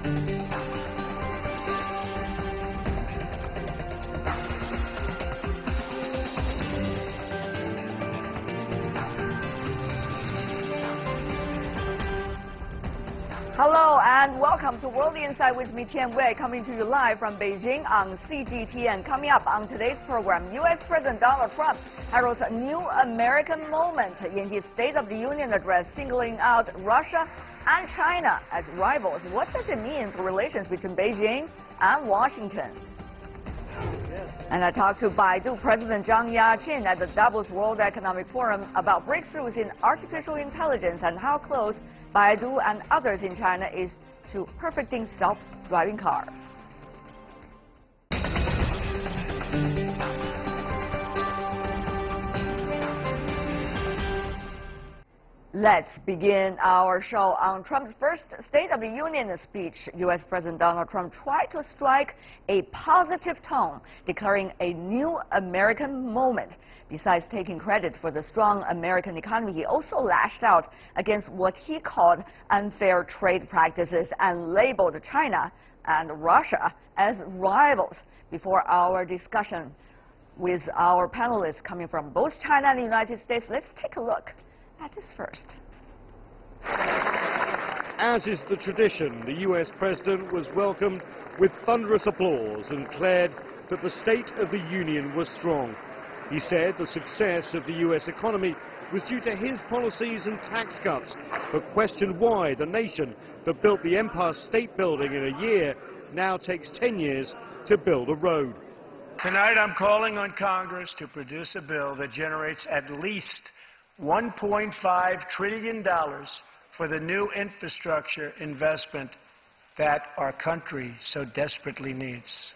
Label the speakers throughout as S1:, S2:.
S1: Hello and welcome to World Insight with me, Tian Wei, coming to you live from Beijing on CGTN. Coming up on today's program, U.S. President Donald Trump heralds a new American moment in his State of the Union address, singling out Russia and China as rivals. What does it mean for relations between Beijing and Washington? And I talked to Baidu President Zhang Yaqin at the Davos World Economic Forum about breakthroughs in artificial intelligence and how close Baidu and others in China is to perfecting self-driving cars. Let's begin our show on Trump's first State of the Union speech. U.S. President Donald Trump tried to strike a positive tone, declaring a new American moment. Besides taking credit for the strong American economy, he also lashed out against what he called unfair trade practices and labeled China and Russia as rivals. Before our discussion with our panelists coming from both China and the United States, let's take a look at this first.
S2: As is the tradition, the U.S. President was welcomed with thunderous applause and declared that the State of the Union was strong. He said the success of the U.S. economy was due to his policies and tax cuts, but questioned why the nation that built the Empire State Building in a year now takes 10 years to build a road.
S3: Tonight I'm calling on Congress to produce a bill that generates at least $1.5 trillion for the new infrastructure investment that our country so desperately needs.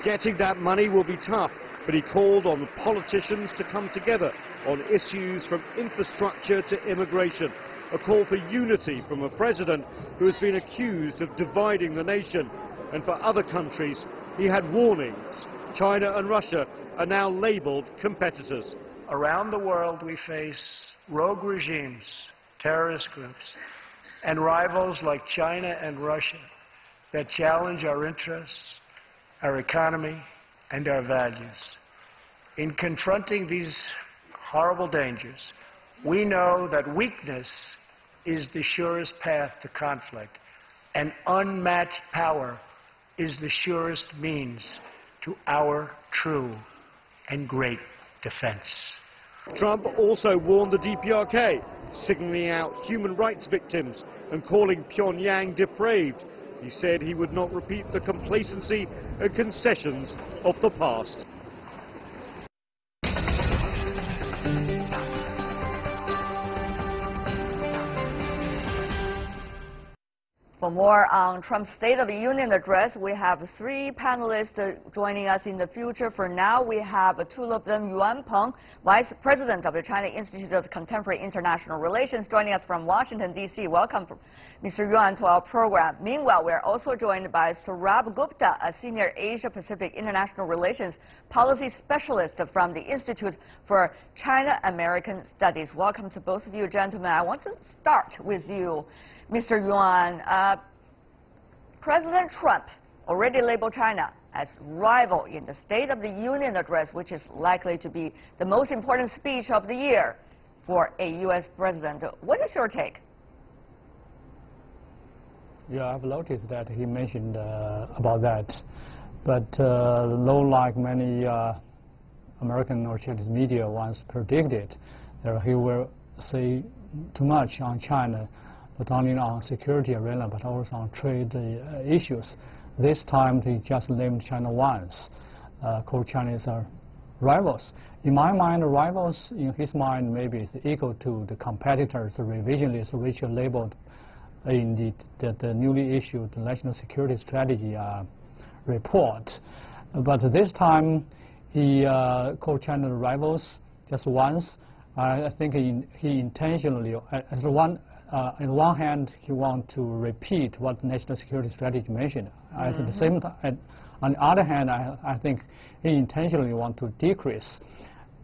S2: Getting that money will be tough, but he called on the politicians to come together on issues from infrastructure to immigration, a call for unity from a president who has been accused of dividing the nation. And for other countries, he had warnings. China and Russia are now labeled competitors.
S3: Around the world, we face rogue regimes, terrorist groups, and rivals like China and Russia that challenge our interests, our economy, and our values. In confronting these horrible dangers, we know that weakness is the surest path to conflict, and unmatched power is the surest means to our true and great defense.
S2: Trump also warned the DPRK, signaling out human rights victims and calling Pyongyang depraved. He said he would not repeat the complacency and concessions of the past.
S1: For more on Trump's State of the Union address, we have three panelists joining us in the future. For now, we have two of them, Yuan Peng, Vice President of the China Institute of Contemporary International Relations, joining us from Washington, D.C. Welcome, Mr. Yuan, to our program. Meanwhile, we're also joined by Sourabh Gupta, a Senior Asia-Pacific International Relations Policy Specialist from the Institute for China-American Studies. Welcome to both of you, gentlemen. I want to start with you, Mr. Yuan. President Trump already labeled China as rival in the State of the Union address, which is likely to be the most important speech of the year for a U.S. president. What is your take?
S4: Yeah, I've noticed that he mentioned about that. But though like many American or Chinese media once predicted, that he will say too much on China, not only on security arena, but also on trade issues. This time, he just named China once, called China as rivals. In my mind, rivals, in his mind, maybe is equal to the competitors, the revisionists, which are labeled in the newly issued National Security Strategy report. But this time, he called China rivals just once. I think he intentionally, on one hand, he wants to repeat what the National Security Strategy mentioned. At the same time, on the other hand, I think he intentionally wants to decrease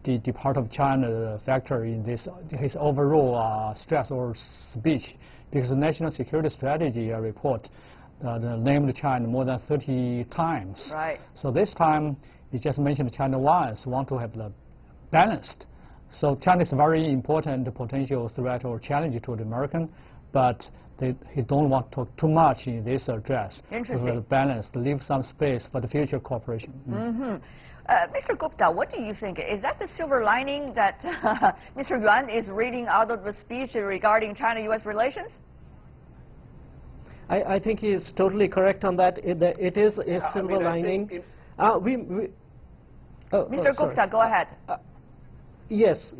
S4: the part of China factor in this his overall stress or speech, because the National Security Strategy report named China more than 30 times.
S1: Right.
S4: So this time, he just mentioned China once, want to have the balanced. So China is a very important potential threat or challenge to the American, but he don't want to talk too much in this address.
S1: Interesting.
S4: To balance, leave some space for the future cooperation.
S1: Mr. Gupta, what do you think? Is that the silver lining that Mr. Yuan is reading out of the speech regarding China-U.S. relations?
S5: I think he is totally correct on that. It is a silver lining.
S1: Mr. Gupta, go ahead.
S5: Yes.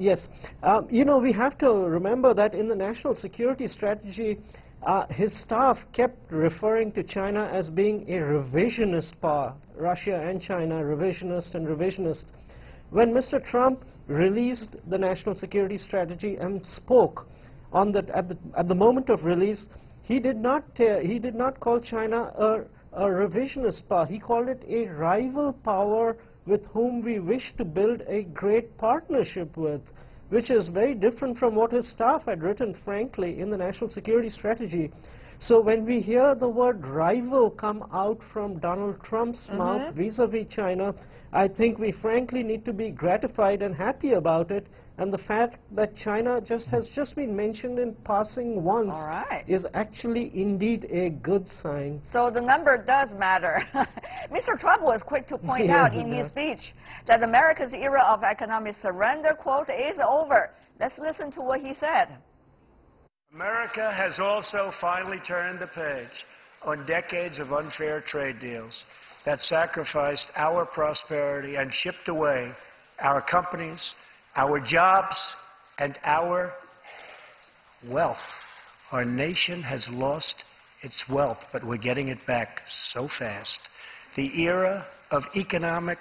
S5: You know, we have to remember that in the national security strategy, his staff kept referring to China as being a revisionist power. Russia and China, revisionist and revisionist. When Mr. Trump released the national security strategy and spoke on at the moment of release, he did not call China a revisionist power. He called it a rival power with whom we wish to build a great partnership with, which is very different from what his staff had written, frankly, in the national security strategy. So when we hear the word rival come out from Donald Trump's mouth vis-a-vis China, I think we frankly need to be gratified and happy about it. And the fact that China has just been mentioned in passing once is actually indeed a good sign.
S1: So the number does matter. Mr. Trump was quick to point out in his speech that America's era of economic surrender, quote, is over. Let's listen to what he said.
S3: America has also finally turned the page on decades of unfair trade deals that sacrificed our prosperity and shipped away our companies, our jobs, and our wealth. Our nation has lost its wealth, but we're getting it back so fast. The era of economic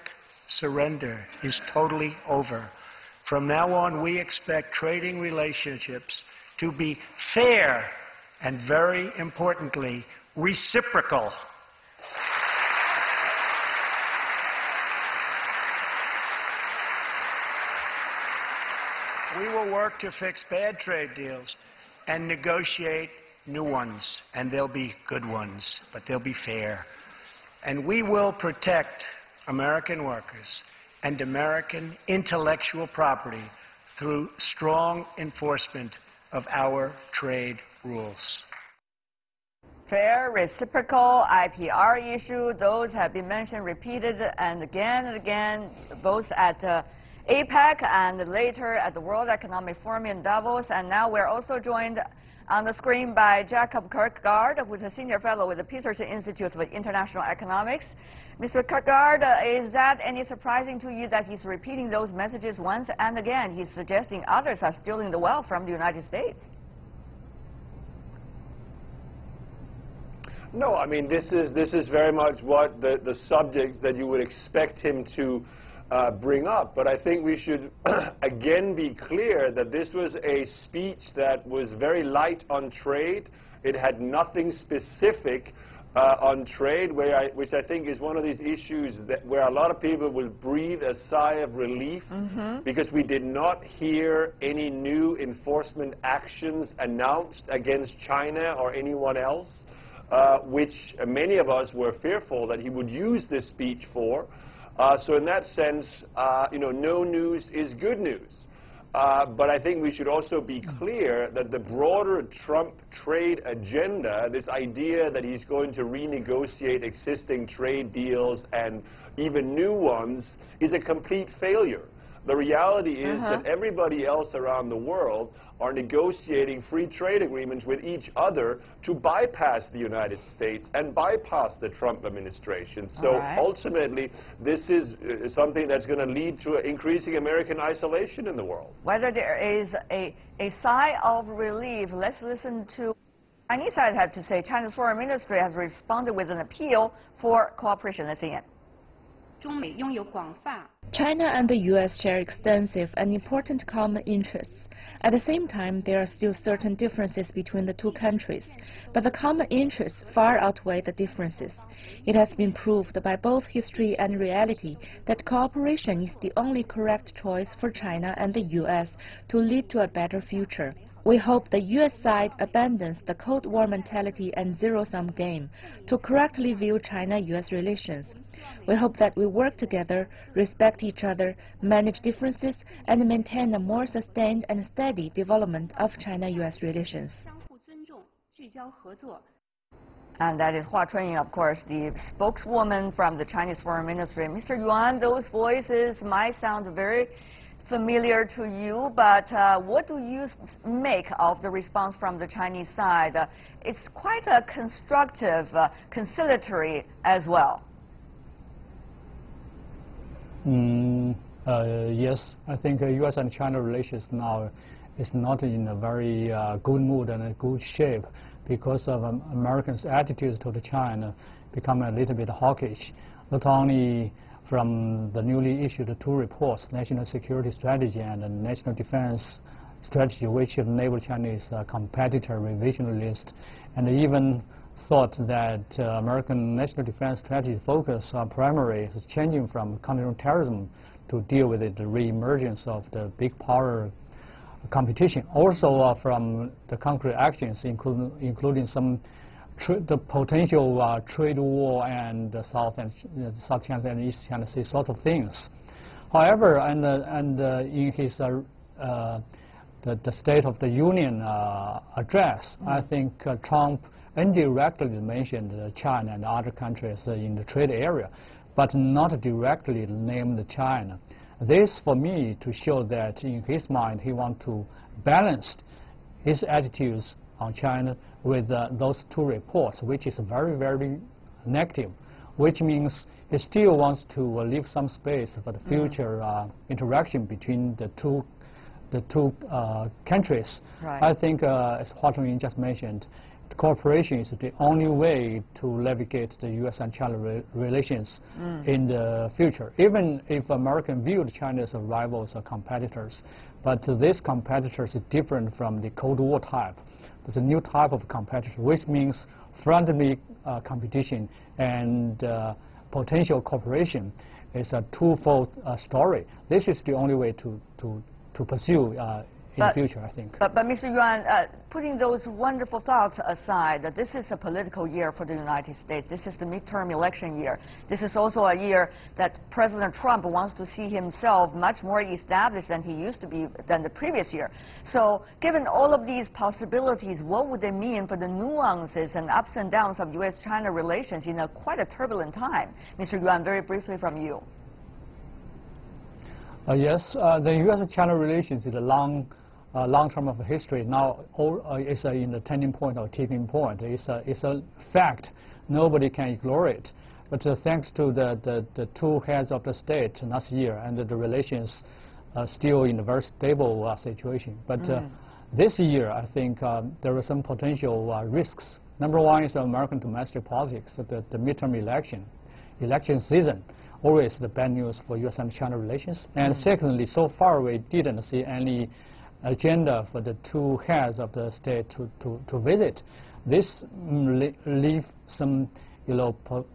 S3: surrender is totally over. From now on, we expect trading relationships to be fair and, very importantly, reciprocal. We will work to fix bad trade deals and negotiate new ones, and they'll be good ones, but they'll be fair. And we will protect American workers and American intellectual property through strong enforcement of our trade rules.
S1: Fair, reciprocal, IPR issue, those have been mentioned, repeated and again, both at APEC and later at the World Economic Forum in Davos. And now we're also joined on the screen by Jacob Kirkegaard, who's a senior fellow with the Peterson Institute for International Economics. Mr. Kirkegaard, is that any surprising to you that he's repeating those messages once and again? He's suggesting others are stealing the wealth from the United States.
S6: No, I mean, this is very much what the subjects that you would expect him to bring up. But I think we should again be clear that this was a speech that was very light on trade. It had nothing specific on trade, which I think is one of these issues where a lot of people will breathe a sigh of relief because we did not hear any new enforcement actions announced against China or anyone else, which many of us were fearful that he would use this speech for. So in that sense, no news is good news. But I think we should also be clear that the broader Trump trade agenda, this idea that he's going to renegotiate existing trade deals and even new ones, is a complete failure. The reality is that everybody else around the world are negotiating free trade agreements with each other to bypass the United States and bypass the Trump administration. So ultimately, this is something that's going to lead to increasing American isolation in the world.
S1: Whether there is a sigh of relief, let's listen to what the Chinese side had to say. China's foreign ministry has responded with an appeal for cooperation. Let's see it.
S7: China and the U.S. share extensive and important common interests. At the same time, there are still certain differences between the two countries, but the common interests far outweigh the differences. It has been proved by both history and reality that cooperation is the only correct choice for China and the U.S. to lead to a better future. We hope the U.S. side abandons the Cold War mentality and zero-sum game to correctly view China-U.S. relations. We hope that we work together, respect each other, manage differences, and maintain a more sustained and steady development of China-U.S. relations.
S1: And that is Hua Chunying, of course, the spokeswoman from the Chinese Foreign Ministry. Mr. Yuan, those voices might sound very familiar to you, but what do you make of the response from the Chinese side? It's quite a constructive, conciliatory as well.
S4: Yes, I think U.S. and China relations now is not in a very good mood and a good shape because of Americans' attitudes to China become a little bit hawkish, not only from the newly issued two reports, National Security Strategy and the National Defense Strategy, which enable Chinese competitor revision list, and even thought that American national defense strategy focus primary is changing from counterterrorism to deal with the re-emergence of the big power competition. Also from the concrete actions, including some the potential trade war and South China and East China Sea sort of things. However, in his the State of the Union address, I think Trump indirectly mentioned China and other countries in the trade area, but not directly named China. This, for me, to show that in his mind he wants to balance his attitudes on China with those two reports, which is very, very negative, which means he still wants to leave some space for the future interaction between the two countries.
S1: Right.
S4: I think, as Hua Chunying just mentioned, cooperation is the only way to navigate the U.S. and China relations in the future. Even if Americans viewed China as rivals or competitors, but these competitors are different from the Cold War type. There's a new type of competitor, which means friendly competition and potential cooperation is a twofold story. This is the only way to pursue in the future, I think.
S1: But Mr. Yuan, putting those wonderful thoughts aside, this is a political year for the United States. This is the midterm election year. This is also a year that President Trump wants to see himself much more established than he used to be than the previous year. So given all of these possibilities, what would they mean for the nuances and ups and downs of U.S.-China relations in a quite a turbulent time? Mr. Yuan, very briefly from you.
S4: Yes, the U.S.-China relations is a long term of history. Now it's in the turning point or tipping point. It's a fact. Nobody can ignore it. But thanks to the two heads of the state last year, and the relations are still in a very stable situation. But this year, I think there are some potential risks. Number one is American domestic politics, the midterm election season. Always the bad news for U.S. and China relations. And secondly, so far we didn't see any agenda for the two heads of the state to visit. This leaves some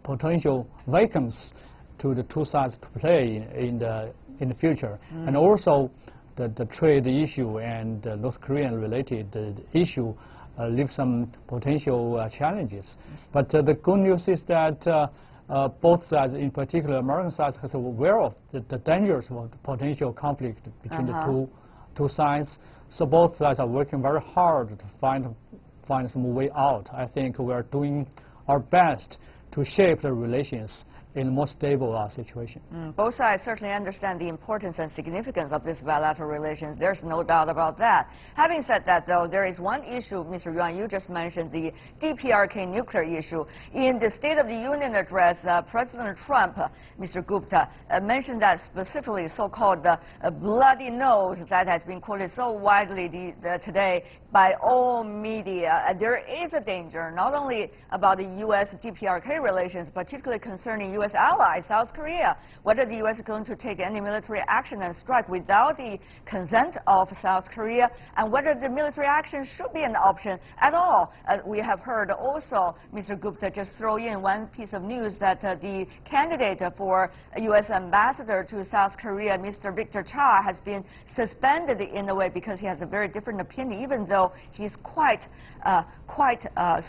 S4: potential vacancies to the two sides to play in the future. And also the trade issue and North Korean related issue leave some potential challenges. But the good news is that both sides, in particular American side, is aware of the dangers of the potential conflict between the two sides. So both sides are working very hard to find some way out. I think we are doing our best to shape the relations in a more stable situation.
S1: Both sides certainly understand the importance and significance of this bilateral relations. There's no doubt about that. Having said that, though, there is one issue, Mr. Yuan, you just mentioned, the DPRK nuclear issue. In the State of the Union address, President Trump, Mr. Gupta, mentioned that specifically, so-called bloody nose that has been quoted so widely today by all media. There is a danger, not only about the U.S. DPRK relations, particularly concerning U.S. U.S. ally, South Korea, whether the U.S. is going to take any military action and strike without the consent of South Korea, and whether the military action should be an option at all. We have heard also Mr. Gupta just throw in one piece of news that the candidate for U.S. ambassador to South Korea, Mr. Victor Cha, has been suspended in a way because he has a very different opinion, even though he's quite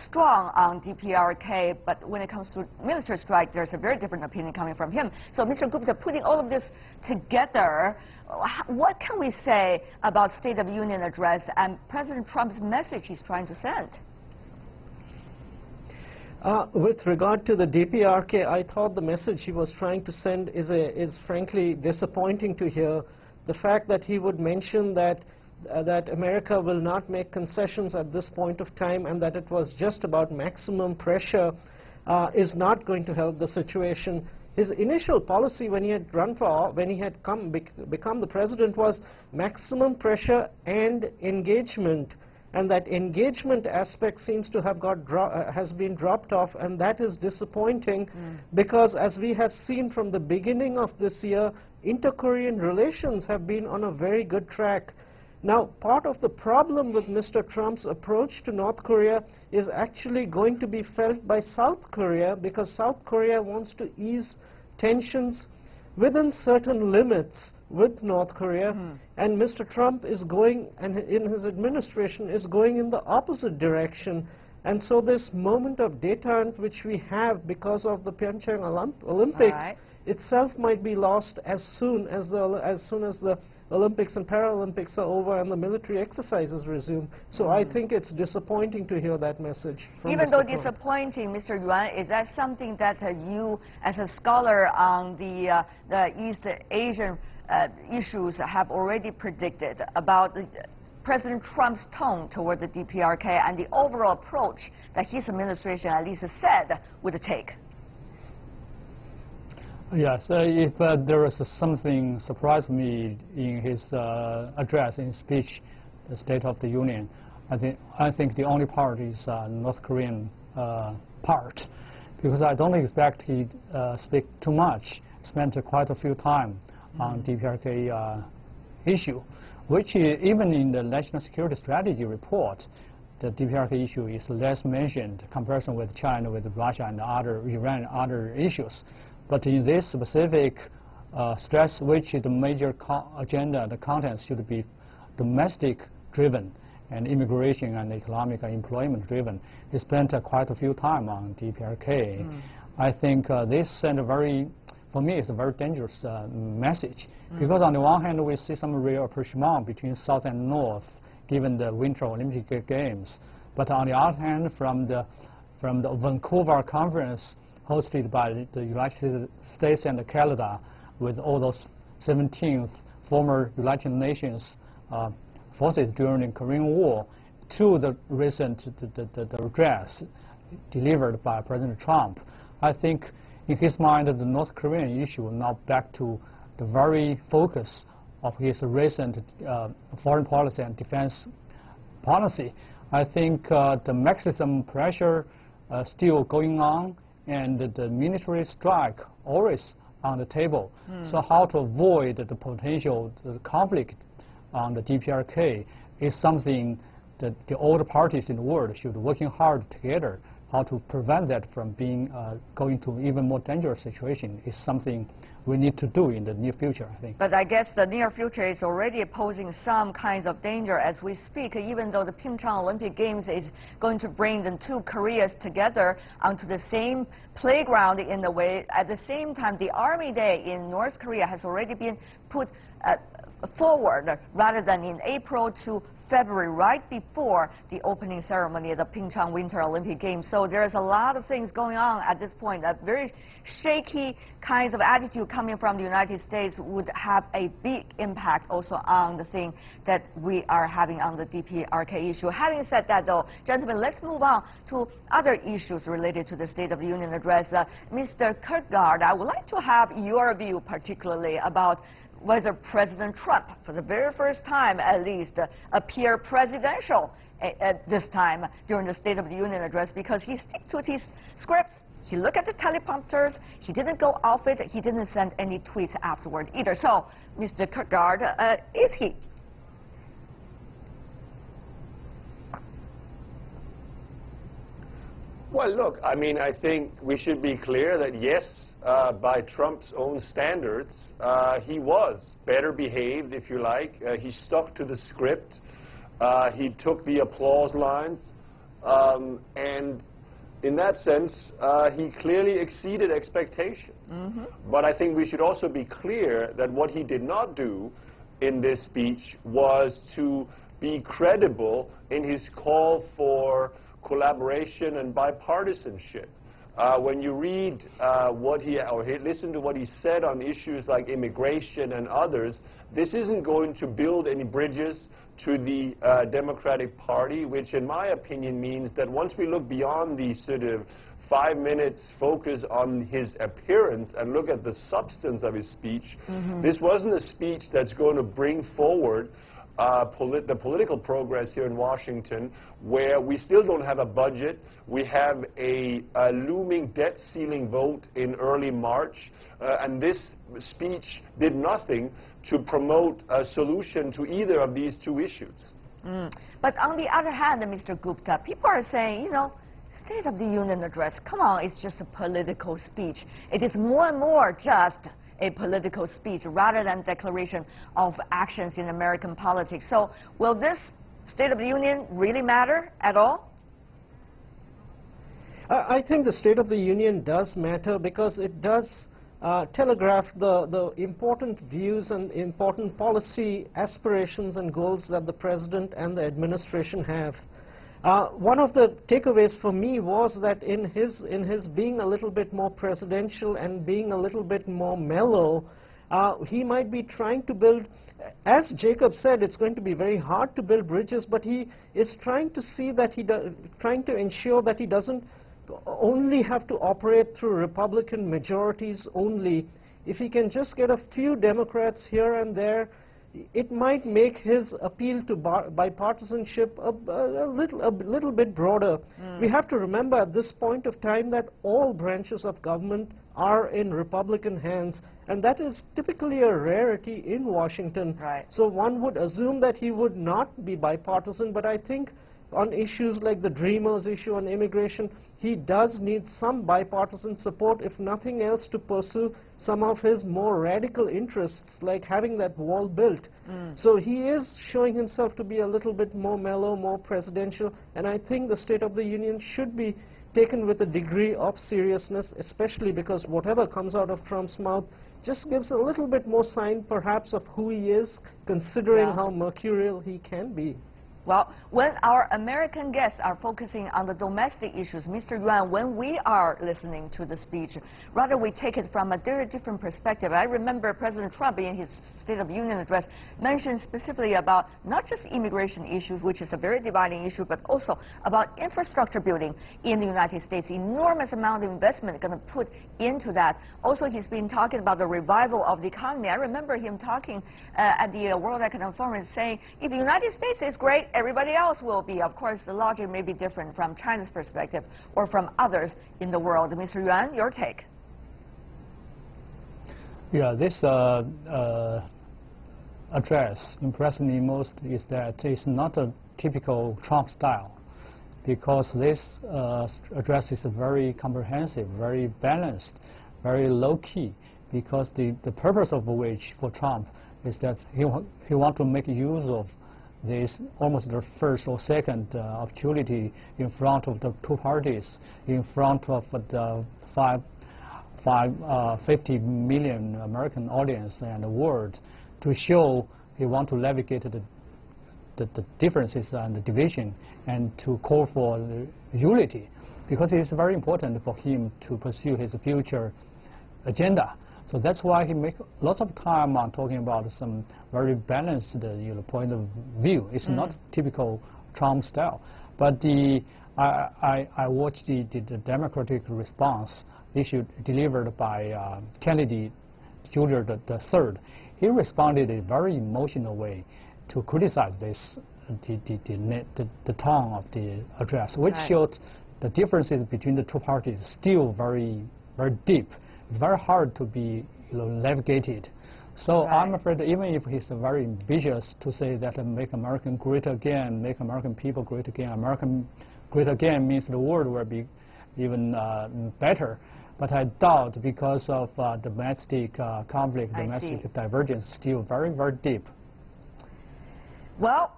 S1: strong on DPRK. But when it comes to military strike, there's a very different opinion coming from him. So, Mr. Gupta, putting all of this together, what can we say about State of the Union address and President Trump's message he's trying to send?
S5: With regard to the DPRK, I thought the message he was trying to send is frankly disappointing to hear. The fact that he would mention that America will not make concessions at this point of time and that it was just about maximum pressure is not going to help the situation. His initial policy when he had become the president was maximum pressure and engagement. And that engagement aspect seems to have has been dropped off, and that is disappointing because, as we have seen from the beginning of this year, inter-Korean relations have been on a very good track. Now, part of the problem with Mr. Trump's approach to North Korea is actually going to be felt by South Korea, because South Korea wants to ease tensions within certain limits with North Korea, and Mr. Trump is going, and in his administration is going in the opposite direction. And so this moment of détente which we have because of the Pyeongchang Olympics itself might be lost as soon as the Olympics and Paralympics are over and the military exercises resume. So I think it's disappointing to hear that message from
S1: Even
S5: Mr.
S1: though
S5: Trump.
S1: Disappointing, Mr. Yuan, is that something that you, as a scholar on the East Asian issues, have already predicted about President Trump's tone toward the DPRK and the overall approach that his administration at least said would take?
S4: Yes, if there is something surprised me in his address, in speech, the State of the Union, I think the only part is North Korean part, because I don't expect he speak too much. Spent quite a few time on DPRK issue, which even in the National Security Strategy report, the DPRK issue is less mentioned in comparison with China, with Russia, and Iran, and other issues. But in this specific stress, which the major agenda, the contents should be domestic-driven and immigration and economic and employment-driven, he spent quite a few time on DPRK. I think this sent a very, for me, it's a very dangerous message, because on the one hand, we see some real rapprochement between South and North, given the Winter Olympic Games. But on the other hand, from the Vancouver conference, hosted by the United States and Canada, with all those 17 former United Nations forces during the Korean War, to the recent the address delivered by President Trump. I think in his mind the North Korean issue now back to the very focus of his recent foreign policy and defense policy. I think the maximum pressure still going on, and the military strike always on the table. So how to avoid the potential conflict on the DPRK is something that all the parties in the world should working hard together. How to prevent that from being going to even more dangerous situation is something we need to do in the near future, I think.
S1: But I guess the near future is already posing some kinds of danger as we speak, even though the Pyeongchang Olympic Games is going to bring the two Koreas together onto the same playground in a way. At the same time, the Army Day in North Korea has already been put forward, rather than in April to February, right before the opening ceremony of the Pyeongchang Winter Olympic Games. So there's a lot of things going on at this point. A very shaky kinds of attitude coming from the United States would have a big impact also on the thing that we are having on the DPRK issue. Having said that, though, gentlemen, let's move on to other issues related to the State of the Union address. Mr. Kirkegaard, I would like to have your view particularly about whether President Trump, for the very first time at least, appear presidential this time during the State of the Union address, because he sticks to his scripts. He looked at the teleprompters. He didn't go off it. He didn't send any tweets afterward either. So, Mr. Kirkegaard, is he?
S6: Well, look, I mean, I think we should be clear that, yes, by Trump's own standards, he was better behaved, if you like. He stuck to the script. He took the applause lines. And in that sense, he clearly exceeded expectations. But I think we should also be clear that what he did not do in this speech was to be credible in his call for collaboration and bipartisanship. When you read listen to what he said on issues like immigration and others, this isn't going to build any bridges to the Democratic Party, which in my opinion means that once we look beyond the sort of 5 minutes focus on his appearance and look at the substance of his speech, this wasn't a speech that's going to bring forward the political progress here in Washington, where we still don't have a budget. We have a looming debt ceiling vote in early March, and this speech did nothing to promote a solution to either of these two issues.
S1: But on the other hand, Mr. Gupta, people are saying, you know, State of the Union address, come on, it's just a political speech. It is more and more just a political speech rather than declaration of actions in American politics. So will this State of the Union really matter at all?
S5: I think the State of the Union does matter because it does telegraph the important views and important policy aspirations and goals that the President and the administration have. One of the takeaways for me was that in his being a little bit more presidential and being a little bit more mellow, he might be trying to build, as Jacob said, it's going to be very hard to build bridges, but he is trying to see that trying to ensure that he doesn't only have to operate through Republican majorities only. If he can just get a few Democrats here and there, it might make his appeal to bipartisanship a little bit broader. We have to remember at this point of time that all branches of government are in Republican hands, and that is typically a rarity in Washington.
S1: Right.
S5: So one would assume that he would not be bipartisan, but I think on issues like the Dreamers issue on immigration, he does need some bipartisan support, if nothing else, to pursue some of his more radical interests, like having that wall built. So he is showing himself to be a little bit more mellow, more presidential, and I think the State of the Union should be taken with a degree of seriousness, especially because whatever comes out of Trump's mouth just gives a little bit more sign, perhaps, of who he is, considering how mercurial he can be.
S1: Well, when our American guests are focusing on the domestic issues, Mr. Yuan, when we are listening to the speech, rather we take it from a very different perspective. I remember President Trump in his State of the Union address mentioned specifically about not just immigration issues, which is a very dividing issue, but also about infrastructure building in the United States. Enormous amount of investment going to put into that. Also, he's been talking about the revival of the economy. I remember him talking at the World Economic Forum saying, if the United States is great, everybody else will be. Of course, the logic may be different from China's perspective or from others in the world. Mr. Yuan, your take.
S4: Yeah, this address impressed me most is that it's not a typical Trump style, because this address is very comprehensive, very balanced, very low-key, because the purpose of which for Trump is that he wants to make use of this almost the first or second opportunity in front of the two parties, in front of the 50 million American audience and the world, to show he wants to navigate the differences and the division and to call for the unity, because it is very important for him to pursue his future agenda. So that's why he makes lots of time on talking about some very balanced point of view. It's not typical Trump style. But I watched the Democratic response issue delivered by Kennedy Jr. III. He responded in a very emotional way to criticize this, the tone of the address, which showed the differences between the two parties still very, very deep. It's very hard to be navigated. So I'm afraid even if he's very ambitious to say that make America great again, make American people great again, American great again means the world will be even better. But I doubt because of domestic conflict, domestic divergence still very, very deep.
S1: Well,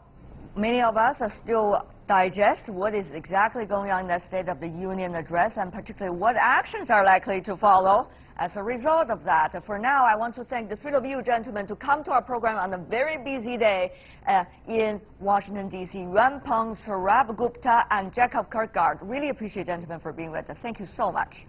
S1: many of us are still digest what is exactly going on in the State of the Union address, and particularly what actions are likely to follow as a result of that. For now, I want to thank the three of you gentlemen to come to our program on a very busy day in Washington, D.C. Yuan Peng, Sourabh Gupta, and Jacob Kirkegaard. Really appreciate, gentlemen, for being with us. Thank you so much.